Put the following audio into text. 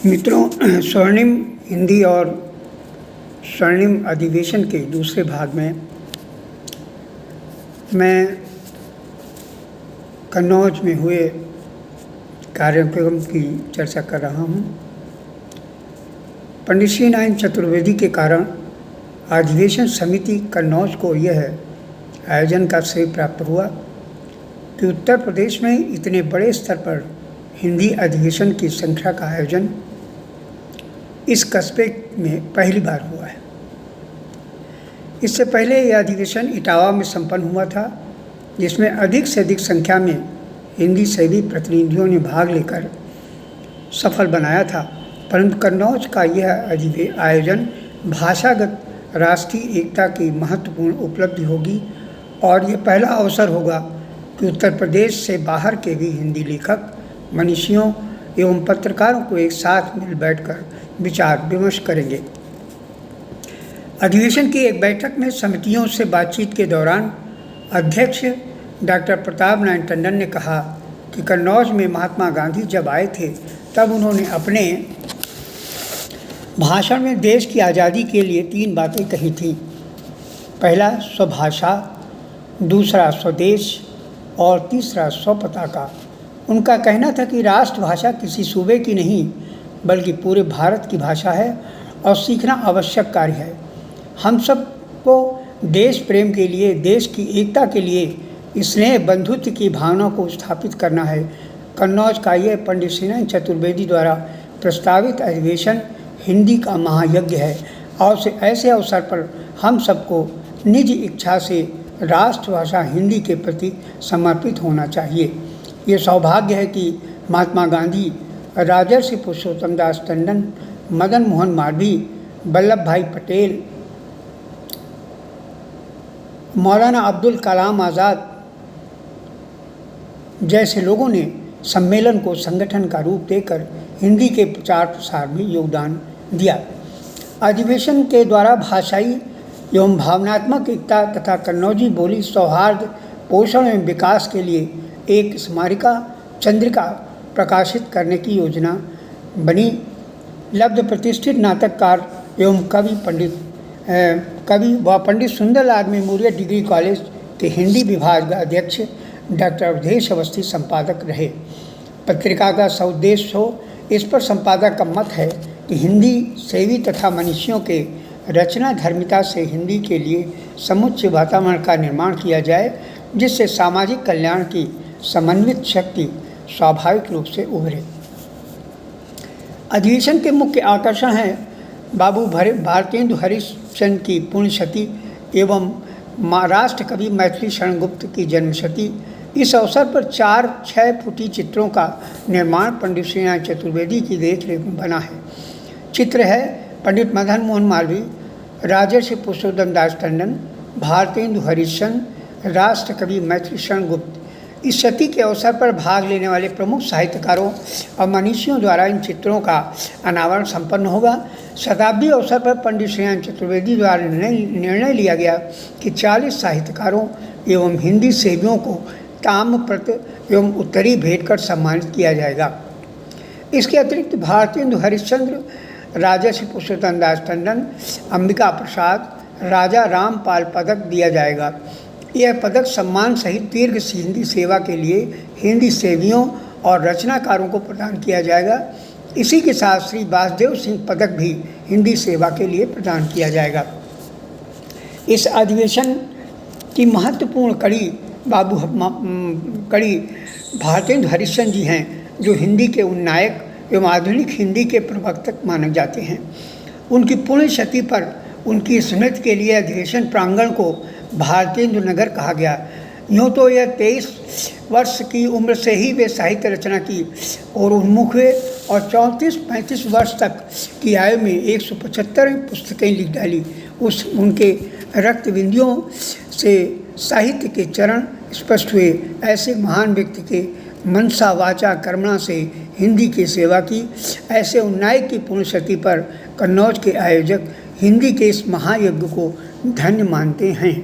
मित्रों, स्वर्णिम हिंदी और स्वर्णिम अधिवेशन के दूसरे भाग में मैं कन्नौज में हुए कार्यक्रम की चर्चा कर रहा हूँ। पंडित श्री नारायण चतुर्वेदी के कारण अधिवेशन समिति कन्नौज को यह आयोजन का श्रेय प्राप्त हुआ कि उत्तर प्रदेश में इतने बड़े स्तर पर हिंदी अधिवेशन की संख्या का आयोजन इस कस्बे में पहली बार हुआ है। इससे पहले यह अधिवेशन इटावा में संपन्न हुआ था, जिसमें अधिक से अधिक संख्या में हिंदी सेवी प्रतिनिधियों ने भाग लेकर सफल बनाया था। परंतु कन्नौज का यह आयोजन भाषागत राष्ट्रीय एकता की महत्वपूर्ण उपलब्धि होगी और यह पहला अवसर होगा कि उत्तर प्रदेश से बाहर के भी हिंदी लेखक, मनीषियों एवं पत्रकारों को एक साथ मिल बैठकर विचार विमर्श करेंगे। अधिवेशन की एक बैठक में समितियों से बातचीत के दौरान अध्यक्ष डॉक्टर प्रताप नारायण टंडन ने कहा कि कन्नौज में महात्मा गांधी जब आए थे तब उन्होंने अपने भाषण में देश की आज़ादी के लिए 3 बातें कही थीं। पहला स्वभाषा, दूसरा स्वदेश और तीसरा स्वपताका। उनका कहना था कि राष्ट्रभाषा किसी सूबे की नहीं बल्कि पूरे भारत की भाषा है और सीखना आवश्यक कार्य है। हम सबको देश प्रेम के लिए, देश की एकता के लिए स्नेह बंधुत्व की भावना को स्थापित करना है। कन्नौज का यह पंडित श्री नारायण चतुर्वेदी द्वारा प्रस्तावित अधिवेशन हिंदी का महायज्ञ है और ऐसे अवसर पर हम सबको निज इच्छा से राष्ट्रभाषा हिंदी के प्रति समर्पित होना चाहिए। ये सौभाग्य है कि महात्मा गांधी, राजर्षि पुरुषोत्तम दास टंडन, मदन मोहन मालवीय, वल्लभ भाई पटेल, मौलाना अब्दुल कलाम आज़ाद जैसे लोगों ने सम्मेलन को संगठन का रूप देकर हिंदी के प्रचार प्रसार में योगदान दिया। अधिवेशन के द्वारा भाषाई एवं भावनात्मक एकता तथा कन्नौजी बोली सौहार्द पोषण एवं विकास के लिए एक स्मारिका चंद्रिका प्रकाशित करने की योजना बनी। लब्ध प्रतिष्ठित नाटककार एवं कवि व Pandit Sundarlal memorial degree college के हिंदी विभाग अध्यक्ष डॉक्टर अवधेश अवस्थी संपादक रहे। पत्रिका का सउद्देश्य हो, इस पर संपादक का मत है कि हिंदी सेवी तथा मनीषियों के रचना धर्मिता से हिंदी के लिए समुचित वातावरण का निर्माण किया जाए, जिससे सामाजिक कल्याण की समन्वित शक्ति स्वाभाविक रूप से उभरे। अधिवेशन के मुख्य आकर्षण हैं बाबू भारतेंदु हरिश्चंद्र की पुण्यशती एवं महाराष्ट्र कवि मैथिली शरण गुप्त की जन्मशती। इस अवसर पर 4-6 फुटी चित्रों का निर्माण पंडित श्री नारायण चतुर्वेदी की देखरेख में बना है। चित्र है पंडित मदन मोहन मालवीय, राजर्षि पुरुषोत्तम दास टंडन, भारतेंदु हरिश्चंद्र, राष्ट्र कवि मैथिली शरण गुप्त। इस सती के अवसर पर भाग लेने वाले प्रमुख साहित्यकारों और मनीषियों द्वारा इन चित्रों का अनावरण संपन्न होगा। शताब्दी अवसर पर पंडित श्री नारायण चतुर्वेदी द्वारा निर्णय लिया गया कि 40 साहित्यकारों एवं हिंदी सेवियों को ताम्रपत्र एवं उत्तरी भेंट कर सम्मानित किया जाएगा। इसके अतिरिक्त भारतेंदु हरिश्चंद्र, राजर्षि पुरुषोत्तम दास टंडन, अंबिका प्रसाद, राजा रामपाल पदक दिया जाएगा। यह पदक सम्मान सहित दीर्घ हिंदी सेवा के लिए हिंदी सेवियों और रचनाकारों को प्रदान किया जाएगा। इसी के साथ श्री वासुदेव सिंह पदक भी हिंदी सेवा के लिए प्रदान किया जाएगा। इस अधिवेशन की महत्वपूर्ण कड़ी भारतेंदु हरिश्चंद्र जी हैं, जो हिंदी के उन नायक एवं आधुनिक हिंदी के प्रवर्तक माने जाते हैं। उनकी पुण्यशती पर उनकी स्मृति के लिए अधिवेशन प्रांगण को भारतेंदु नगर कहा गया। यूँ तो यह 23 वर्ष की उम्र से ही वे साहित्य रचना की और उन्मुख हुए और 34-35 वर्ष तक की आयु में 175 पुस्तकें लिख डाली। उनके रक्त बिंदियों से साहित्य के चरण स्पष्ट हुए। ऐसे महान व्यक्ति के मनसा वाचा कर्मणा से हिंदी की सेवा की। ऐसे उन्नायक की पुण्यशती पर कन्नौज के आयोजक हिंदी के इस महायज्ञ को धन्य मानते हैं।